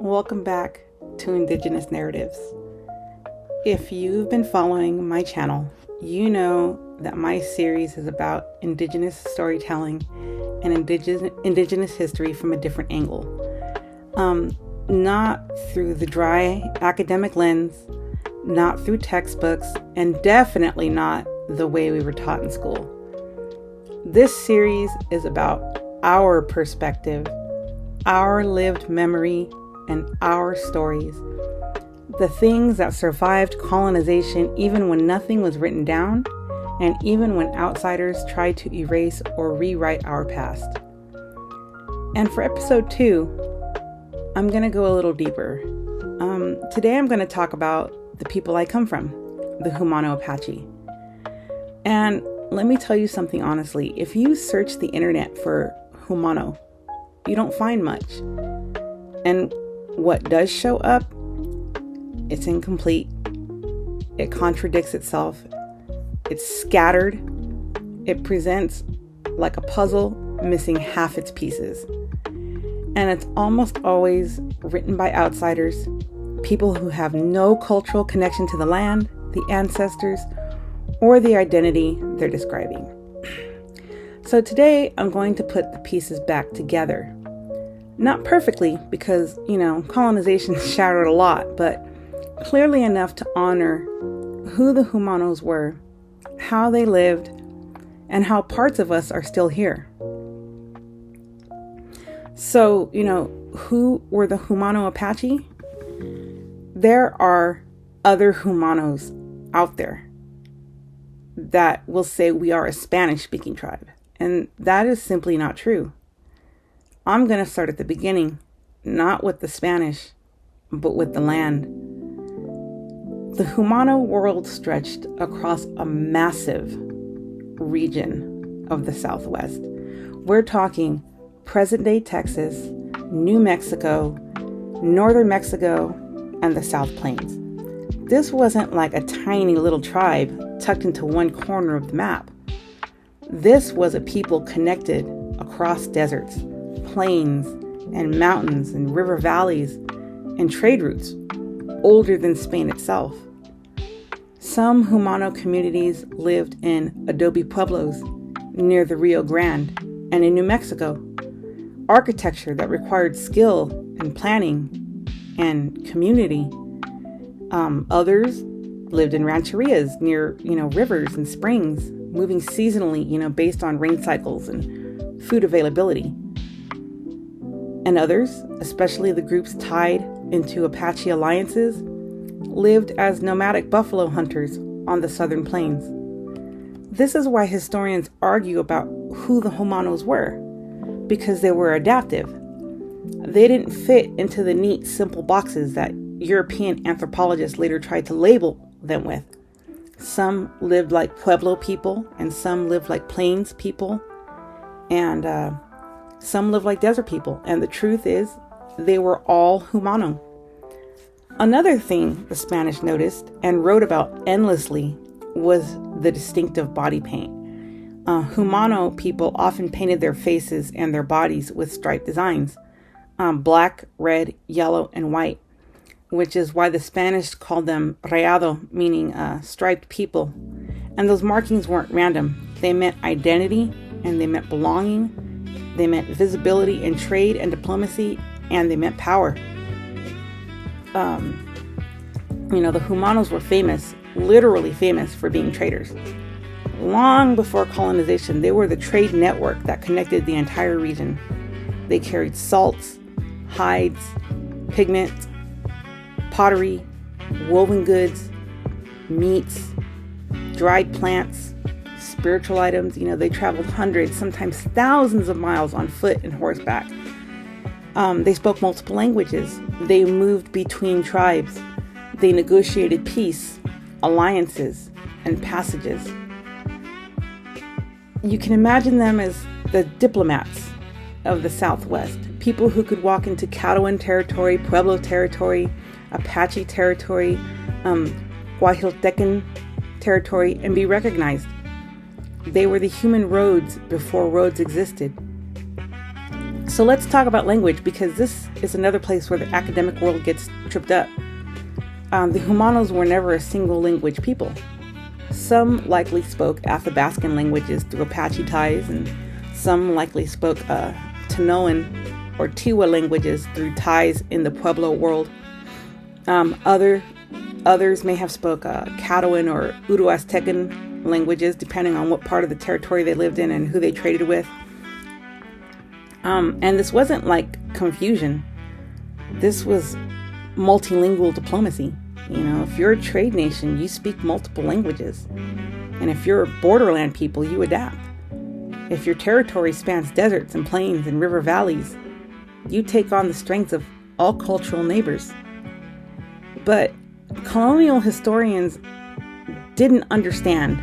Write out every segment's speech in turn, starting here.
Welcome back to Indigenous Narratives. If you've been following my channel, you know that my series is about Indigenous storytelling and Indigenous history from a different angle. Not through the dry academic lens, not through textbooks, and definitely not the way we were taught in school. This series is about our perspective, our lived memory, and our stories. The things that survived colonization even when nothing was written down, and even when outsiders tried to erase or rewrite our past. And for episode 2, I'm going to go a little deeper. Today I'm going to talk about the people I come from, the Jumano Apache. And let me tell you something honestly, if you search the internet for Jumano, you don't find much. And what does show up, it's incomplete. It contradicts itself. It's scattered. It presents like a puzzle missing half its pieces. And it's almost always written by outsiders, people who have no cultural connection to the land, the ancestors, or the identity they're describing. So today I'm going to put the pieces back together. Not perfectly, because, colonization shattered a lot, but clearly enough to honor who the Jumanos were, how they lived, and how parts of us are still here. So, who were the Jumano Apache? There are other Jumanos out there that will say we are a Spanish-speaking tribe, and that is simply not true. I'm going to start at the beginning, not with the Spanish, but with the land. The Jumano world stretched across a massive region of the Southwest. We're talking present-day Texas, New Mexico, northern Mexico, and the South Plains. This wasn't like a tiny little tribe tucked into one corner of the map. This was a people connected across deserts, plains, and mountains, and river valleys, and trade routes, older than Spain itself. Some Jumano communities lived in adobe pueblos near the Rio Grande and in New Mexico. Architecture that required skill and planning and community. Others lived in rancherias near, rivers and springs, moving seasonally, based on rain cycles and food availability. And others, especially the groups tied into Apache alliances, lived as nomadic buffalo hunters on the southern plains. This is why historians argue about who the Jumanos were, because they were adaptive. They didn't fit into the neat, simple boxes that European anthropologists later tried to label them with. Some lived like Pueblo people, and some lived like plains people, and some live like desert people, and the truth is, they were all Jumano. Another thing the Spanish noticed and wrote about endlessly was the distinctive body paint. Jumano people often painted their faces and their bodies with striped designs, black, red, yellow, and white, which is why the Spanish called them rayado, meaning striped people. And those markings weren't random. They meant identity, and they meant belonging. They meant visibility in trade and diplomacy, and they meant power. The Jumanos were famous, literally famous, for being traders. Long before colonization, they were the trade network that connected the entire region. They carried salts, hides, pigments, pottery, woven goods, meats, dried plants, spiritual items. They traveled hundreds, sometimes thousands of miles on foot and horseback. They spoke multiple languages. They moved between tribes. They negotiated peace, alliances, and passages. You can imagine them as the diplomats of the Southwest, people who could walk into Caddoan territory, Pueblo territory, Apache territory, Guajiltecan territory, and be recognized. They were the human roads before roads existed. So let's talk about language, because this is another place where the academic world gets tripped up. The Jumanos were never a single language people. Some likely spoke Athabascan languages through Apache ties, and some likely spoke Tanoan or Tiwa languages through ties in the Pueblo world. Others may have spoke Caddoan or Uruaztecan languages, depending on what part of the territory they lived in and who they traded with. And this wasn't like confusion. This was multilingual diplomacy. If you're a trade nation, you speak multiple languages. And if you're a borderland people, you adapt. If your territory spans deserts and plains and river valleys, you take on the strengths of all cultural neighbors. But colonial historians didn't understand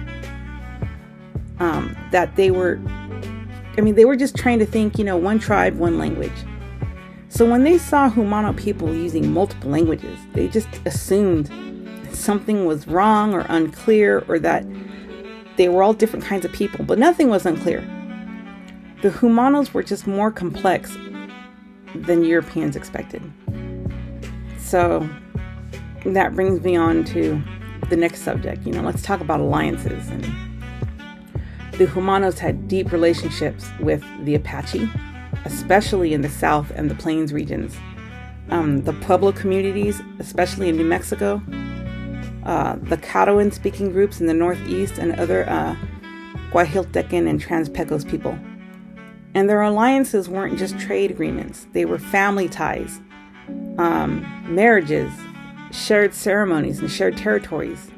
that they were just trying to think, one tribe, one language. So when they saw Jumano people using multiple languages, they just assumed something was wrong or unclear, or that they were all different kinds of people, but nothing was unclear. The Jumanos were just more complex than Europeans expected. So that brings me on to the next subject. Let's talk about alliances. And the Jumanos had deep relationships with the Apache, especially in the South and the Plains regions. The Pueblo communities, especially in New Mexico, the Caddoan speaking groups in the Northeast, and other Guajiltecan and Trans-Pecos people. And their alliances weren't just trade agreements. They were family ties, marriages, shared ceremonies, and shared territories.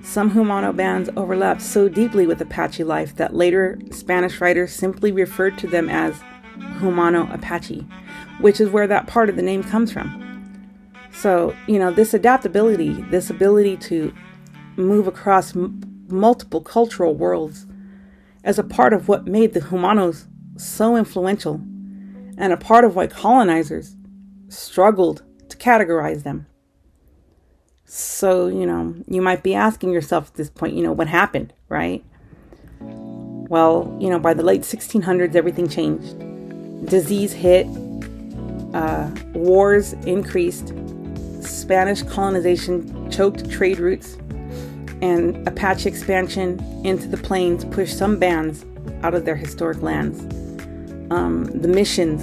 Some Jumano bands overlapped so deeply with Apache life that later Spanish writers simply referred to them as Jumano Apache, which is where that part of the name comes from. So, this adaptability, this ability to move across multiple cultural worlds, as a part of what made the Jumanos so influential, and a part of why colonizers struggled to categorize them. So, you might be asking yourself at this point, what happened, right? Well, by the late 1600s, everything changed. Disease hit, wars increased, Spanish colonization choked trade routes, and Apache expansion into the plains pushed some bands out of their historic lands. The missions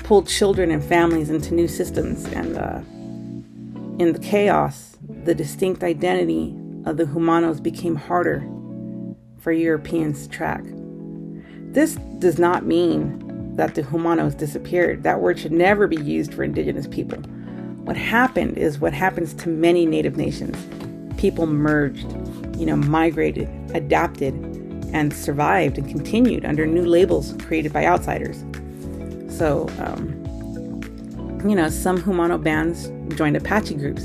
pulled children and families into new systems, and in the chaos, the distinct identity of the Jumanos became harder for Europeans to track. This does not mean that the Jumanos disappeared. That word should never be used for indigenous people. What happened is what happens to many native nations. People merged, migrated, adapted, and survived and continued under new labels created by outsiders. So, some Jumano bands joined Apache groups,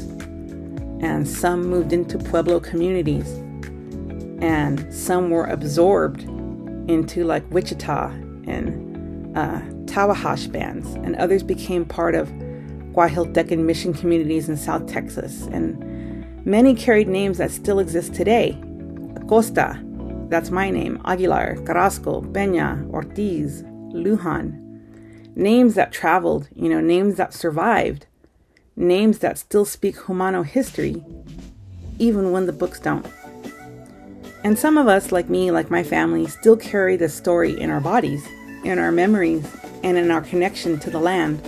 and some moved into Pueblo communities, and some were absorbed into like Wichita and Tawahash bands, and others became part of Guajiltecan mission communities in South Texas, and many carried names that still exist today. Acosta, that's my name, Aguilar, Carrasco, Peña, Ortiz, Lujan. Names that traveled, names that survived, names that still speak Jumano history, even when the books don't. And some of us, like me, like my family, still carry the story in our bodies, in our memories, and in our connection to the land.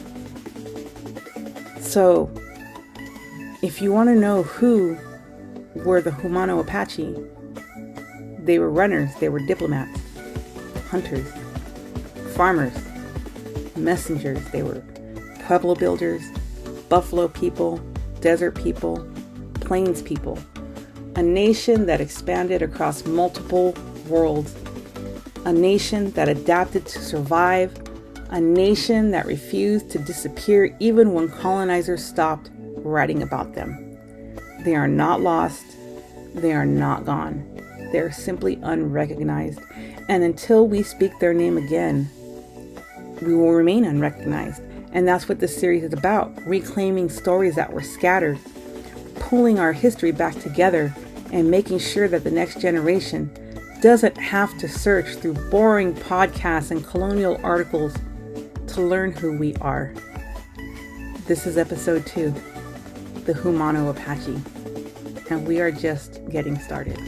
So, if you want to know who were the Jumano Apache, they were runners, they were diplomats, hunters, farmers, messengers. They were Pueblo builders, buffalo people, desert people, plains people. A nation that expanded across multiple worlds. A nation that adapted to survive. A nation that refused to disappear even when colonizers stopped writing about them. They are not lost. They are not gone. They are simply unrecognized. And until we speak their name again, we will remain unrecognized. And that's what this series is about. Reclaiming stories that were scattered, pulling our history back together, and making sure that the next generation doesn't have to search through boring podcasts and colonial articles to learn who we are. This is episode 2, the Jumano Apache, and we are just getting started.